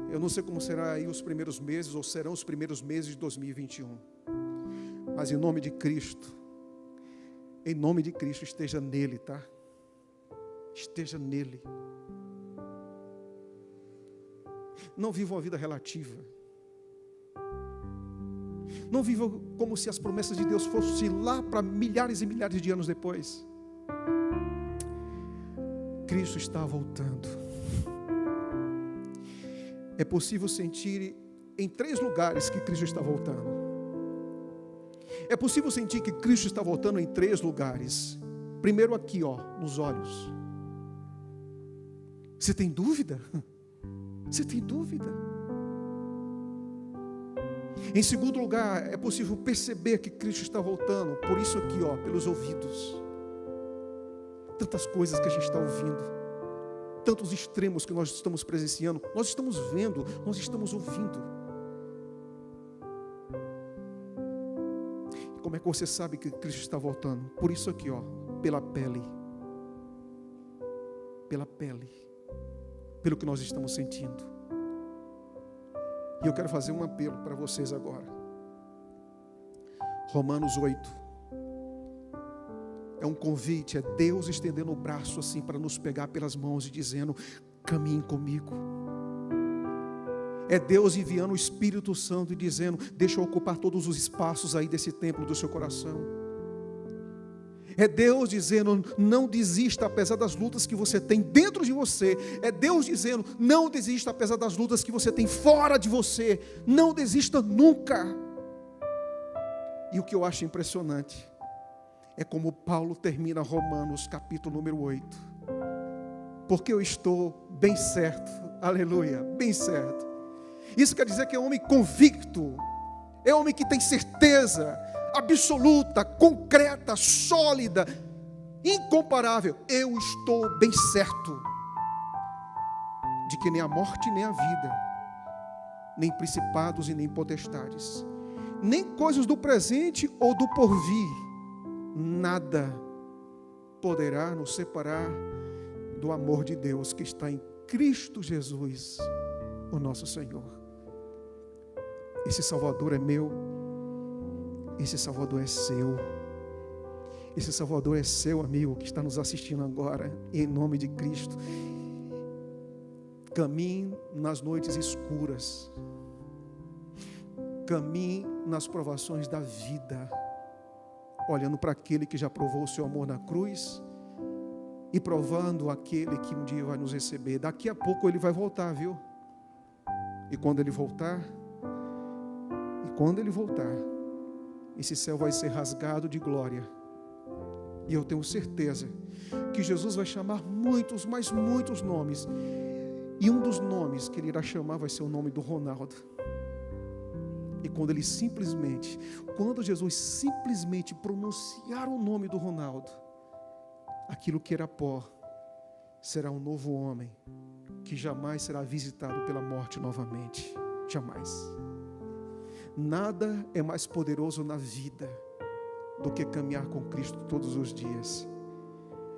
Speaker 1: Eu não sei como será aí os primeiros meses, ou serão os primeiros meses de 2021, mas em nome de Cristo, esteja nele, tá? Esteja nele. Não viva uma vida relativa. Não viva como se as promessas de Deus fossem lá para milhares e milhares de anos depois. Cristo está voltando. É possível sentir em 3 lugares que Cristo está voltando. É possível sentir que Cristo está voltando em 3 lugares. Primeiro aqui, nos olhos. Você tem dúvida? Você tem dúvida? Em segundo lugar, é possível perceber que Cristo está voltando, por isso aqui, pelos ouvidos. Tantas coisas que a gente está ouvindo, tantos extremos que nós estamos presenciando, nós estamos vendo, nós estamos ouvindo. E como é que você sabe que Cristo está voltando? Por isso aqui, pela pele, pelo que nós estamos sentindo. E eu quero fazer um apelo para vocês agora. Romanos 8. É um convite, é Deus estendendo o braço assim para nos pegar pelas mãos e dizendo: caminhe comigo. É Deus enviando o Espírito Santo e dizendo: deixa eu ocupar todos os espaços aí desse templo do seu coração. É Deus dizendo: não desista apesar das lutas que você tem dentro de você. É Deus dizendo: não desista apesar das lutas que você tem fora de você. Não desista nunca. E o que eu acho impressionante é como Paulo termina Romanos capítulo número 8. Porque eu estou bem certo, aleluia, bem certo. Isso quer dizer que é um homem convicto, é um homem que tem certeza absoluta, concreta, sólida, incomparável. Eu estou bem certo de que nem a morte nem a vida, nem principados e nem potestades, nem coisas do presente ou do porvir, nada poderá nos separar do amor de Deus que está em Cristo Jesus, o nosso Senhor. Esse Salvador é meu, esse Salvador é seu, esse Salvador é seu, amigo, que está nos assistindo agora, em nome de Cristo. Caminhe nas noites escuras, caminhe nas provações da vida, olhando para aquele que já provou o seu amor na cruz e provando aquele que um dia vai nos receber. Daqui a pouco ele vai voltar, viu? E quando ele voltar, esse céu vai ser rasgado de glória. E eu tenho certeza que Jesus vai chamar muitos, mas muitos nomes. E um dos nomes que ele irá chamar vai ser o nome do Ronaldo. E quando Jesus simplesmente pronunciar o nome do Ronaldo, aquilo que era pó será um novo homem que jamais será visitado pela morte novamente. Jamais. Nada é mais poderoso na vida do que caminhar com Cristo todos os dias.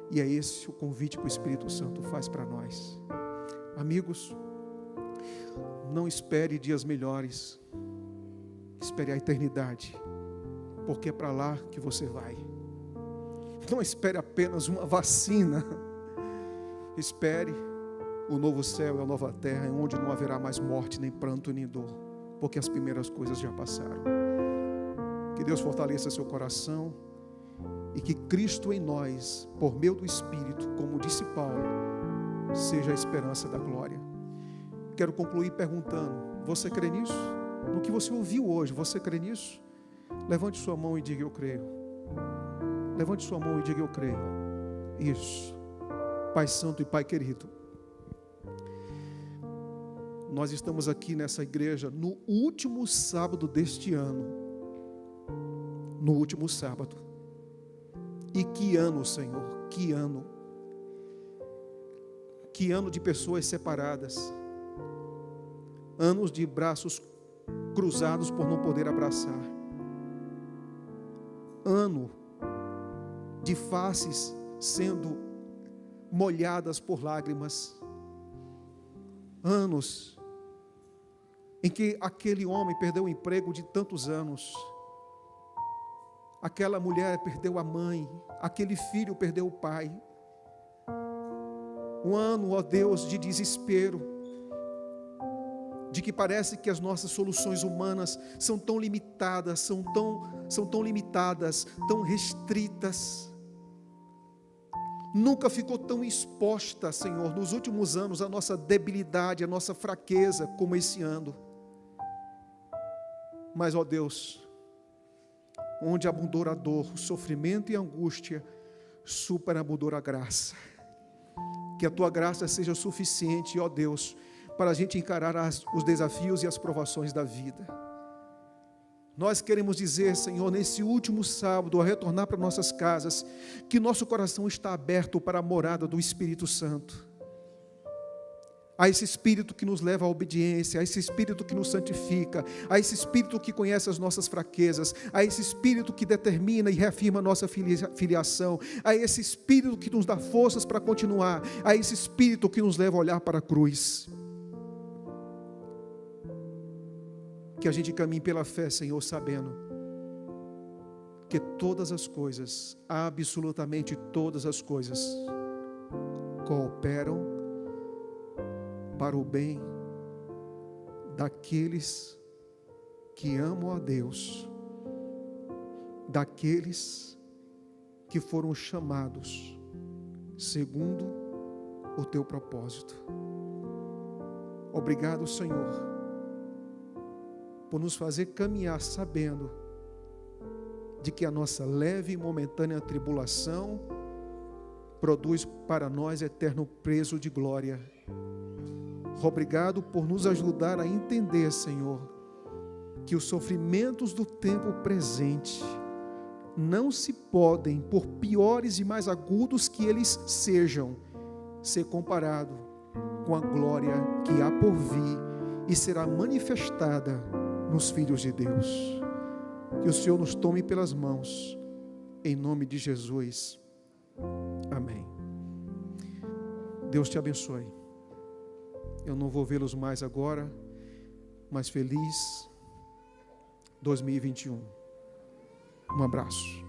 Speaker 1: E é esse o convite que o Espírito Santo faz para nós. Amigos, não espere dias melhores. Espere a eternidade, porque é para lá que você vai. Não espere apenas uma vacina. Espere o novo céu e a nova terra, onde não haverá mais morte, nem pranto, nem dor, porque as primeiras coisas já passaram. Que Deus fortaleça seu coração e que Cristo em nós, por meio do Espírito, como disse Paulo, seja a esperança da glória. Quero concluir perguntando: você crê nisso? No que você ouviu hoje, você crê nisso? Levante sua mão e diga: eu creio. Levante sua mão e diga: eu creio. Isso. Pai Santo e Pai querido, nós estamos aqui nessa igreja no último sábado deste ano. No último sábado. E que ano, Senhor, que ano. Que ano de pessoas separadas. Anos de braços cruzados por não poder abraçar. Ano de faces sendo molhadas por lágrimas. Anos em que aquele homem perdeu o emprego de tantos anos. Aquela mulher perdeu a mãe, aquele filho perdeu o pai. Um ano, ó Deus, de desespero, de que parece que as nossas soluções humanas são tão limitadas, são tão limitadas, tão restritas. Nunca ficou tão exposta, Senhor, nos últimos anos, a nossa debilidade, a nossa fraqueza, como esse ano. Mas, ó Deus, onde abundou a dor, o sofrimento e a angústia, superabundou a graça. Que a Tua graça seja suficiente, ó Deus, para a gente encarar os desafios e as provações da vida. Nós queremos dizer, Senhor, nesse último sábado, ao retornar para nossas casas, que nosso coração está aberto para a morada do Espírito Santo. A esse Espírito que nos leva à obediência, a esse Espírito que nos santifica, a esse Espírito que conhece as nossas fraquezas, a esse Espírito que determina e reafirma a nossa filiação, a esse Espírito que nos dá forças para continuar, a esse Espírito que nos leva a olhar para a cruz. Que a gente caminhe pela fé, Senhor, sabendo que todas as coisas, absolutamente todas as coisas, cooperam para o bem daqueles que amam a Deus, daqueles que foram chamados segundo o teu propósito. Obrigado, Senhor, por nos fazer caminhar sabendo de que a nossa leve e momentânea tribulação produz para nós eterno preço de glória. Obrigado por nos ajudar a entender, Senhor, que os sofrimentos do tempo presente não se podem, por piores e mais agudos que eles sejam, ser comparado com a glória que há por vir e será manifestada nos filhos de Deus. Que o Senhor nos tome pelas mãos, em nome de Jesus. Amém. Deus te abençoe. Eu não vou vê-los mais agora, mas feliz 2021. Um abraço.